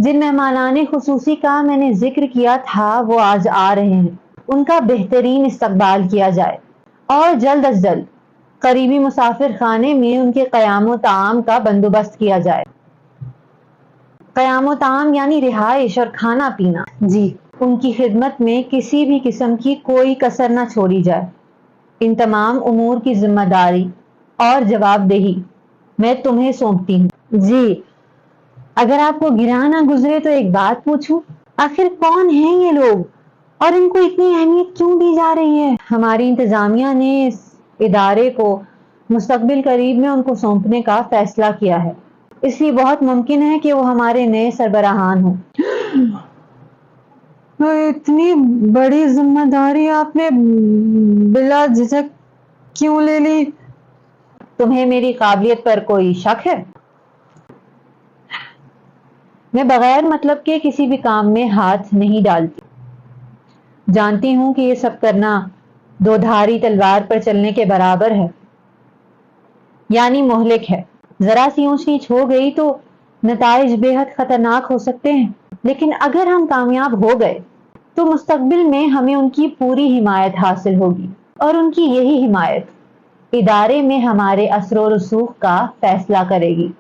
جن مہمانان خصوصی کا میں نے ذکر کیا تھا وہ آج آ رہے ہیں، ان کا بہترین استقبال کیا جائے اور جلد از جلد قریبی مسافر خانے میں ان کے قیام و طعام کا بندوبست کیا جائے۔ قیام و طعام یعنی رہائش اور کھانا پینا، جی، ان کی خدمت میں کسی بھی قسم کی کوئی کسر نہ چھوڑی جائے۔ ان تمام امور کی ذمہ داری اور جواب دہی میں تمہیں سونپتی ہوں۔ جی، اگر آپ کو گراں نہ گزرے تو ایک بات پوچھوں، آخر کون ہیں یہ لوگ اور ان کو اتنی اہمیت کیوں دی جا رہی ہے؟ ہماری انتظامیہ نے اس ادارے کو مستقبل قریب میں ان کو سونپنے کا فیصلہ کیا ہے، اس لیے بہت ممکن ہے کہ وہ ہمارے نئے سربراہان ہوں۔ اتنی بڑی ذمہ داری آپ نے بلا جھجک کیوں لے لی؟ تمہیں میری قابلیت پر کوئی شک ہے؟ میں بغیر مطلب کے کسی بھی کام میں ہاتھ نہیں ڈالتی۔ جانتی ہوں کہ یہ سب کرنا دو دھاری تلوار پر چلنے کے برابر ہے، یعنی مہلک ہے۔ ذرا سی اونچ نیچ ہو گئی تو نتائج بے حد خطرناک ہو سکتے ہیں، لیکن اگر ہم کامیاب ہو گئے تو مستقبل میں ہمیں ان کی پوری حمایت حاصل ہوگی، اور ان کی یہی حمایت ادارے میں ہمارے اثر و رسوخ کا فیصلہ کرے گی۔